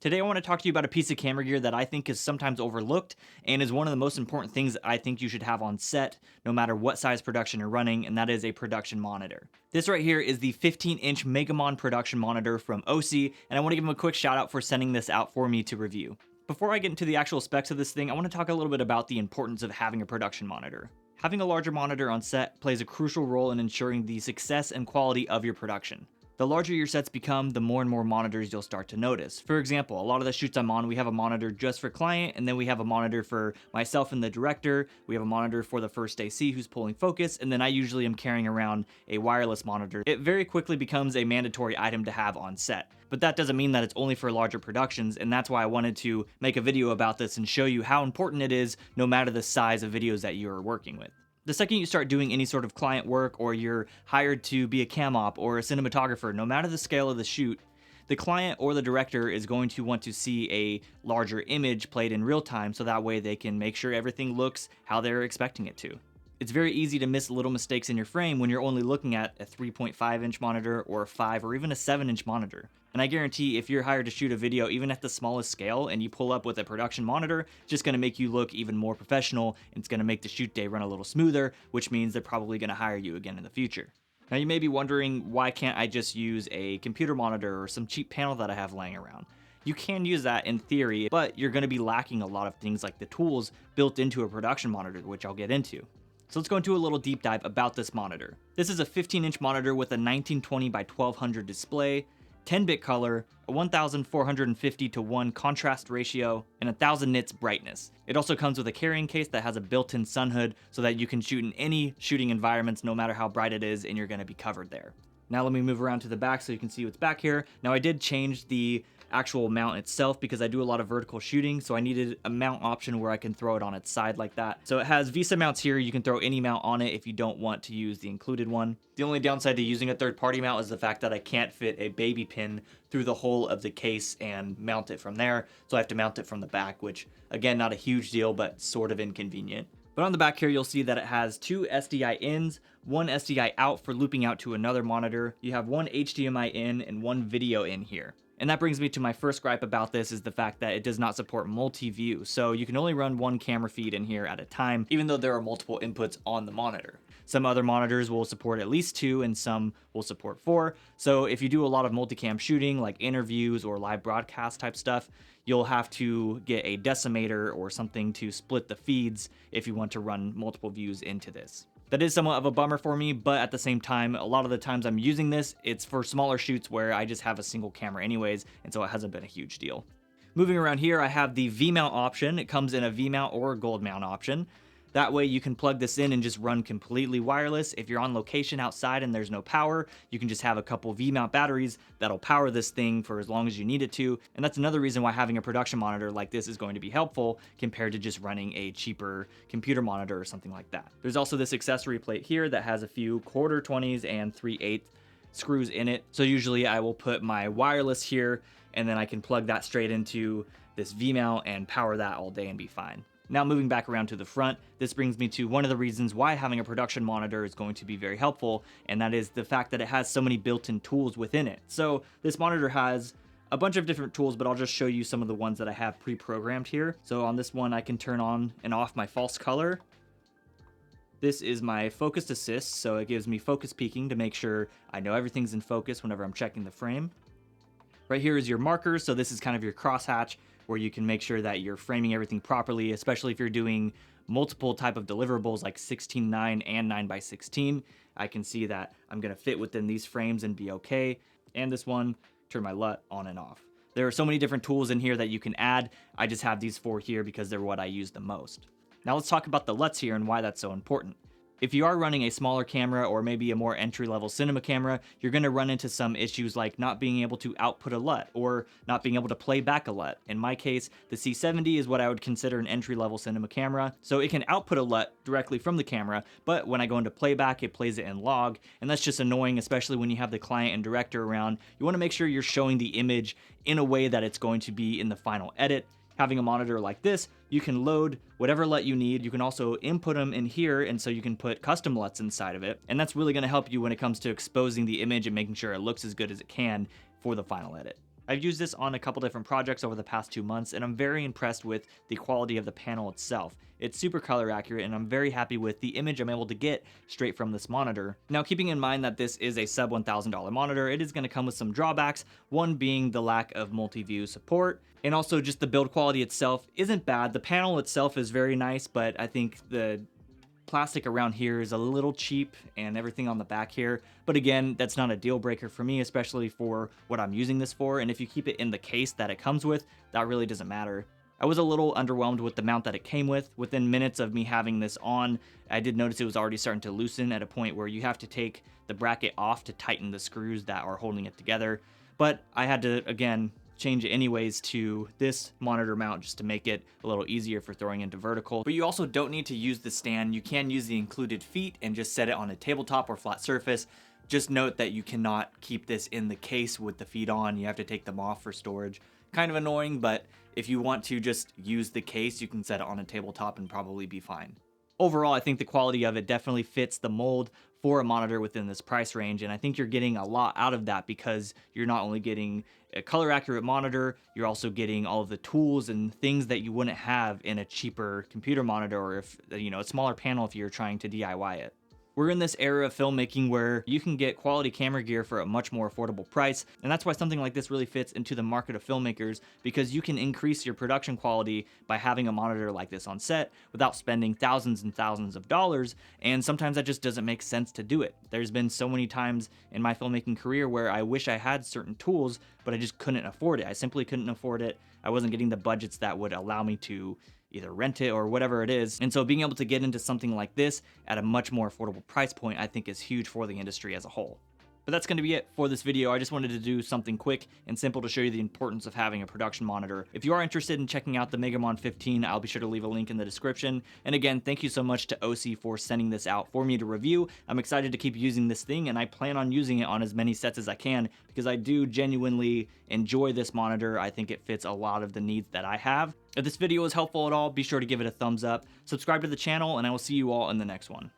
Today I want to talk to you about a piece of camera gear that I think is sometimes overlooked and is one of the most important things that I think you should have on set no matter what size production you're running, and that is a production monitor. This right here is the 15-inch Megamon production monitor from OSEE, and I want to give them a quick shout out for sending this out for me to review. Before I get into the actual specs of this thing, I want to talk a little bit about the importance of having a production monitor. Having a larger monitor on set plays a crucial role in ensuring the success and quality of your production. The larger your sets become, the more and more monitors you'll start to notice. For example, a lot of the shoots I'm on, we have a monitor just for client, and then we have a monitor for myself and the director. We have a monitor for the first AC who's pulling focus, and then I usually am carrying around a wireless monitor. It very quickly becomes a mandatory item to have on set. But that doesn't mean that it's only for larger productions, and that's why I wanted to make a video about this and show you how important it is no matter the size of videos that you're working with. The second you start doing any sort of client work, or you're hired to be a cam op or a cinematographer, no matter the scale of the shoot, the client or the director is going to want to see a larger image played in real time, so that way they can make sure everything looks how they're expecting it to. It's very easy to miss little mistakes in your frame when you're only looking at a 3.5-inch monitor or a 5 or even a 7-inch monitor. And I guarantee if you're hired to shoot a video even at the smallest scale and you pull up with a production monitor, it's just going to make you look even more professional, and it's going to make the shoot day run a little smoother, which means they're probably going to hire you again in the future. Now you may be wondering, why can't I just use a computer monitor or some cheap panel that I have laying around? You can use that in theory, but you're going to be lacking a lot of things like the tools built into a production monitor, which I'll get into. So let's go into a little deep dive about this monitor. This is a 15-inch monitor with a 1920 by 1200 display, 10-bit color, a 1450 to 1 contrast ratio, and 1000 nits brightness. It also comes with a carrying case that has a built-in sun hood so that you can shoot in any shooting environments no matter how bright it is, and you're going to be covered there. Now let me move around to the back so you can see what's back here. Now I did change the actual mount itself because I do a lot of vertical shooting, so I needed a mount option where I can throw it on its side like that. So it has VESA mounts here. You can throw any mount on it if you don't want to use the included one. The only downside to using a third-party mount is the fact that I can't fit a baby pin through the hole of the case and mount it from there, so I have to mount it from the back, which again, not a huge deal, but sort of inconvenient. But on the back here, you'll see that it has 2 SDI ins, 1 SDI out for looping out to another monitor. You have 1 HDMI in and 1 video in here. And that brings me to my first gripe about this, is the fact that it does not support multi-view. So you can only run 1 camera feed in here at a time, even though there are multiple inputs on the monitor. Some other monitors will support at least 2 and some will support 4. So if you do a lot of multicam shooting like interviews or live broadcast type stuff, you'll have to get a decimator or something to split the feeds if you want to run multiple views into this. That is somewhat of a bummer for me, but at the same time, a lot of the times I'm using this, it's for smaller shoots where I just have a single camera anyways, and so it hasn't been a huge deal. Moving around here, I have the V-mount option. It comes in a V-mount or a gold mount option. That way you can plug this in and just run completely wireless. If you're on location outside and there's no power, you can just have a couple V-mount batteries that'll power this thing for as long as you need it to. And that's another reason why having a production monitor like this is going to be helpful compared to just running a cheaper computer monitor or something like that. There's also this accessory plate here that has a few 1/4 20s and 3/8 screws in it. So usually I will put my wireless here, and then I can plug that straight into this V-mount and power that all day and be fine. Now moving back around to the front, this brings me to one of the reasons why having a production monitor is going to be very helpful, and that is the fact that it has so many built-in tools within it. So this monitor has a bunch of different tools, but I'll just show you some of the ones that I have pre-programmed here. So on this one, I can turn on and off my false color. This is my focus assist, so it gives me focus peaking to make sure I know everything's in focus whenever I'm checking the frame. Right here is your markers, so this is kind of your crosshatch where you can make sure that you're framing everything properly, especially if you're doing multiple type of deliverables like 16:9 and 9:16. I can see that I'm gonna fit within these frames and be okay. And this one, turn my LUT on and off. There are so many different tools in here that you can add. I just have these 4 here because they're what I use the most. Now let's talk about the LUTs here and why that's so important. If you are running a smaller camera or maybe a more entry-level cinema camera, you're going to run into some issues like not being able to output a LUT or not being able to play back a LUT. In my case, the C70 is what I would consider an entry-level cinema camera, so it can output a LUT directly from the camera, but when I go into playback, it plays it in log, and that's just annoying, especially when you have the client and director around. You want to make sure you're showing the image in a way that it's going to be in the final edit. Having a monitor like this, you can load whatever LUT you need. You can also input them in here, and so you can put custom LUTs inside of it. And that's really going to help you when it comes to exposing the image and making sure it looks as good as it can for the final edit. I've used this on a couple different projects over the past 2 months, and I'm very impressed with the quality of the panel itself. It's super color accurate, and I'm very happy with the image I'm able to get straight from this monitor. Now, keeping in mind that this is a sub $1,000 monitor, it is going to come with some drawbacks, one being the lack of multi-view support, and also just the build quality itself isn't bad. The panel itself is very nice, but I think the plastic around here is a little cheap and everything on the back here. But again, that's not a deal breaker for me, especially for what I'm using this for. And if you keep it in the case that it comes with, that really doesn't matter. I was a little underwhelmed with the mount that it came with. Within minutes of me having this on, I did notice it was already starting to loosen at a point where you have to take the bracket off to tighten the screws that are holding it together. But I had to, again, change it anyways to this monitor mount just to make it a little easier for throwing into vertical. But you also don't need to use the stand. You can use the included feet and just set it on a tabletop or flat surface. Just note that you cannot keep this in the case with the feet on. You have to take them off for storage. Kind of annoying, but if you want to just use the case, you can set it on a tabletop and probably be fine. Overall, I think the quality of it definitely fits the mold for a monitor within this price range, and I think you're getting a lot out of that because you're not only getting a color accurate monitor, you're also getting all of the tools and things that you wouldn't have in a cheaper computer monitor, or if a smaller panel if you're trying to DIY it. We're in this era of filmmaking where you can get quality camera gear for a much more affordable price, and that's why something like this really fits into the market of filmmakers, because you can increase your production quality by having a monitor like this on set without spending thousands and thousands of dollars, and sometimes that just doesn't make sense to do it. There's been so many times in my filmmaking career where I wish I had certain tools, but I just couldn't afford it. I simply couldn't afford it. I wasn't getting the budgets that would allow me to either rent it or whatever it is. And so being able to get into something like this at a much more affordable price point, I think is huge for the industry as a whole. But that's going to be it for this video. I just wanted to do something quick and simple to show you the importance of having a production monitor. If you are interested in checking out the Megamon 15, I'll be sure to leave a link in the description. And again, thank you so much to OSEE for sending this out for me to review. I'm excited to keep using this thing, and I plan on using it on as many sets as I can because I do genuinely enjoy this monitor. I think it fits a lot of the needs that I have. If this video was helpful at all, be sure to give it a thumbs up, subscribe to the channel, and I will see you all in the next one.